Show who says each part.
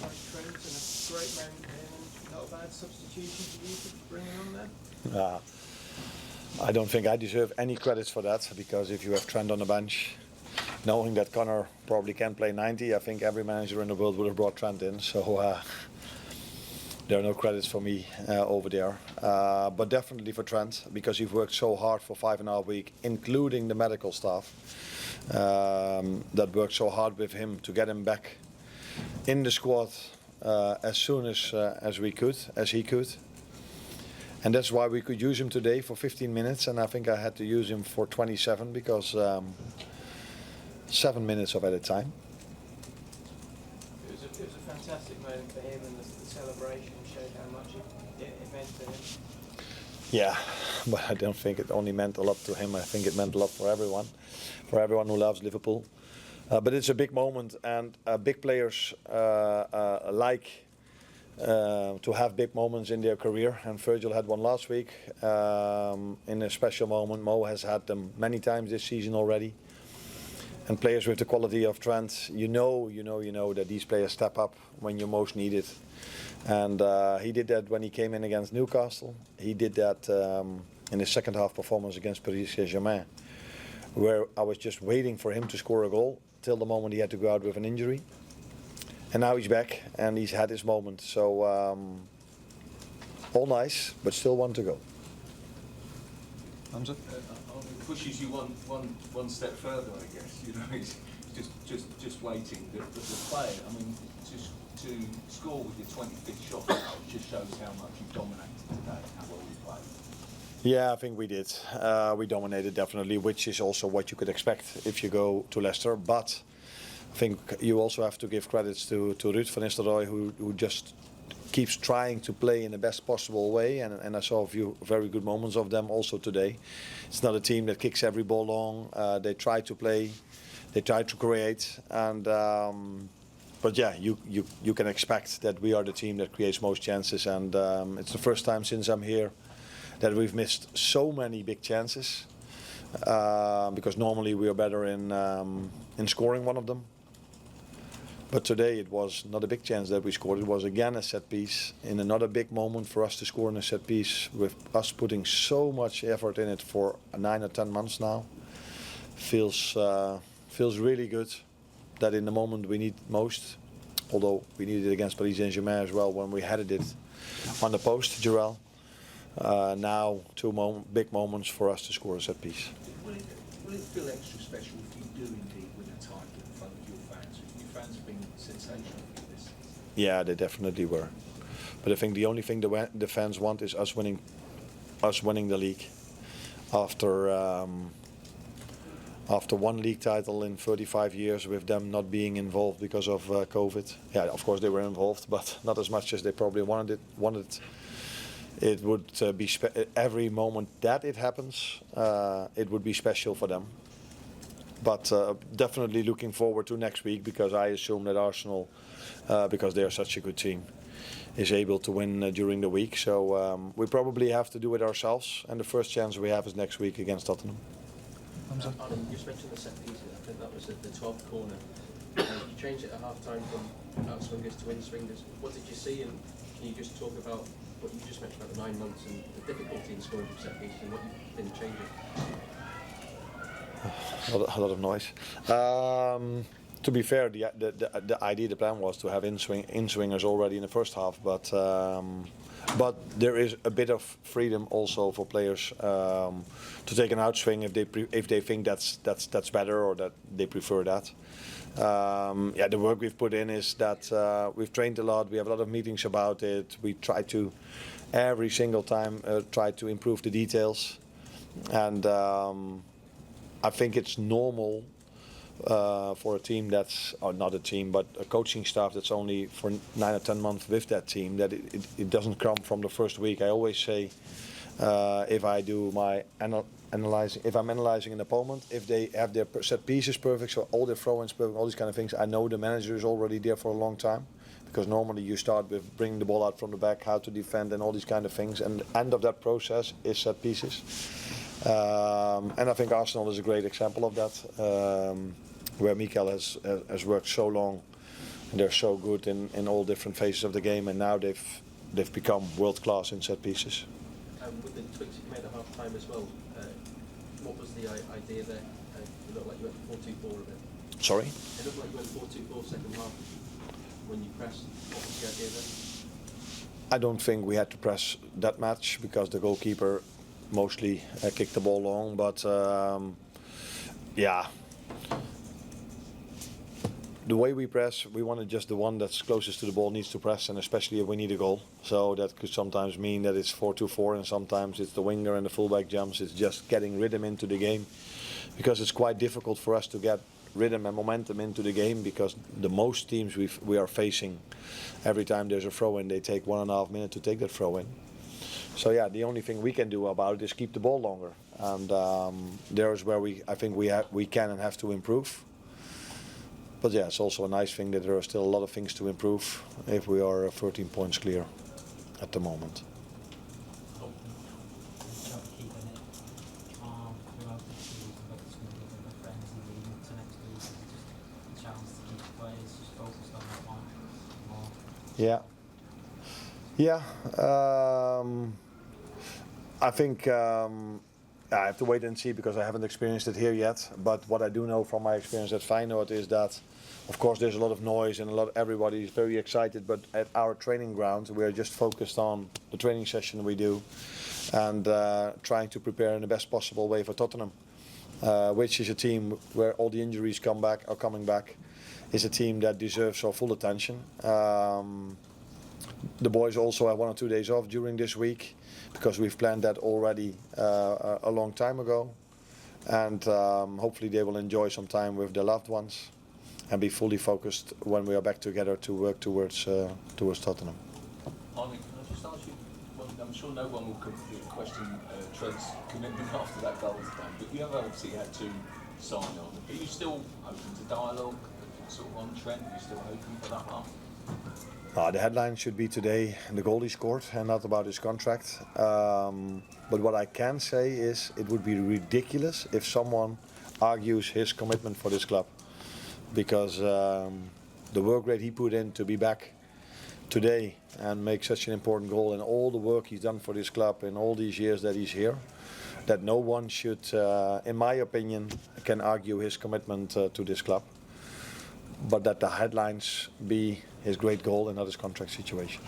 Speaker 1: like Trent, and a great man, and not a bad substitution for you to bring him on there?
Speaker 2: I don't think I deserve any credits for that, because if you have Trent on the bench, knowing that Connor probably can play 90, I think every manager in the world would have brought Trent in. So there are no credits for me over there. But definitely for Trent, because he's worked so hard for 5.5 weeks, including the medical staff that worked so hard with him to get him back in the squad as soon as he could. And that's why we could use him today for 15 minutes, and I think I had to use him for 27 because 7 minutes of added time.
Speaker 1: It was a fantastic moment for him, and the celebration showed how much it meant to him.
Speaker 2: Yeah, but I don't think it only meant a lot to him. I think it meant a lot for everyone who loves Liverpool. But it's a big moment, and big players like to have big moments in their career, and Virgil had one last week in a special moment. Mo has had them many times this season already, and players with the quality of Trent, you know that these players step up when you most need it, and he did that when he came in against Newcastle. He did that in his second half performance against Paris Saint-Germain, where I was just waiting for him to score a goal till the moment he had to go out with an injury. And now he's back, and he's had his moment. So all nice, but still one to go.
Speaker 3: Hamza?
Speaker 4: It pushes you one step further, I guess. You know, it's just waiting. The player, I mean, to score with your 25th shot just shows how much you've dominated today, how well you played.
Speaker 2: Yeah, I think we did. We dominated definitely, which is also what you could expect if you go to Leicester. But I think you also have to give credits to Ruud van Nistelrooy, who just keeps trying to play in the best possible way, and I saw a few very good moments of them also today. It's not a team that kicks every ball long. They try to play, they try to create, and but yeah, you can expect that we are the team that creates most chances, and it's the first time since I'm here that we've missed so many big chances, because normally we are better in scoring one of them. But today it was not a big chance that we scored. It was again a set piece in another big moment for us to score in a set piece, with us putting so much effort in it for 9 or 10 months now. Feels really good that in the moment we need most, although we needed it against Paris Saint-Germain as well when we headed it on the post, Jarell. Now big moments for us to score a set piece.
Speaker 4: Will it feel extra special if you do indeed win a title in front of your fans? Your fans have been sensational for this.
Speaker 2: Yeah, they definitely were. But I think the only thing the fans want is us winning the league. After one league title in 35 years, with them not being involved because of COVID. Yeah, of course they were involved, but not as much as they probably wanted. It would be every moment that it happens, it would be special for them. But definitely looking forward to next week, because I assume that Arsenal, because they are such a good team, is able to win during the week. So we probably have to do it ourselves, and the first chance we have is next week against Tottenham.
Speaker 5: Arne, you just mentioned the set pieces. I think that was at the 12th corner. You changed it at half time from outswingers to in-swingers. What did you see, and can you just talk about what you just mentioned about the 9 months and the difficulty in scoring from set pieces and what you didn't change it?
Speaker 2: A lot of noise. To be fair, the idea, the plan was to have in-swingers already in the first half, but there is a bit of freedom also for players to take an outswing if they think that's better, or that they prefer that. Yeah, the work we've put in is that we've trained a lot. We have a lot of meetings about it. We try to every single time try to improve the details, and I think it's normal for a team that's, or not a team, but a coaching staff that's only for 9 or 10 months with that team, that it doesn't come from the first week. I always say, if I do my analyzing, if I'm analyzing an opponent, if they have their set pieces perfect, so all their throw-ins perfect, all these kind of things, I know the manager is already there for a long time, because normally you start with bringing the ball out from the back, how to defend, and all these kind of things, and the end of that process is set pieces. And I think Arsenal is a great example of that, where Mikel has worked so long And they're so good in all different phases of the game, and now they've become world class in set pieces.
Speaker 5: With the tweaks you made at half time as well, what was the idea there? It looked like you went 4-2-4 a bit.
Speaker 2: Sorry?
Speaker 5: It looked like you went 4-2-4 second half when you pressed. What was the idea there?
Speaker 2: I don't think we had to press that much because the goalkeeper mostly kicked the ball long, but yeah. The way we press, we wanted just the one that's closest to the ball needs to press, and especially if we need a goal. So that could sometimes mean that it's 4-2-4, and sometimes it's the winger and the fullback jumps. It's just getting rhythm into the game, because it's quite difficult for us to get rhythm and momentum into the game, because the most teams we are facing, every time there's a throw-in, they take 1.5 minutes to take that throw-in. So yeah, the only thing we can do about it is keep the ball longer, and there's where I think we can and have to improve. But yeah, it's also a nice thing that there are still a lot of things to improve if we are 13 points clear at the moment. Yeah. Yeah. I think I have to wait and see because I haven't experienced it here yet. But what I do know from my experience at Feyenoord is that, of course, there's a lot of noise and everybody is very excited. But at our training ground, we are just focused on the training session we do and trying to prepare in the best possible way for Tottenham, which is a team where all the injuries are coming back. Is a team that deserves our full attention. The boys also have 1 or 2 days off during this week because we've planned that already a long time ago, and hopefully they will enjoy some time with their loved ones and be fully focused when we are back together to work towards Tottenham.
Speaker 4: Arne, can I just ask you, well, I'm sure no one will question Trent's commitment after that goal today, but you have obviously had to sign on. Are you still open to dialogue sort of on Trent? Are you still hoping for that one?
Speaker 2: The headline should be today the goal he scored and not about his contract. But what I can say is it would be ridiculous if someone argues his commitment for this club, because the work rate he put in to be back today and make such an important goal, and all the work he's done for this club in all these years that he's here, that no one should, in my opinion, can argue his commitment to this club. But that the headlines be his great goal and not his contract situation.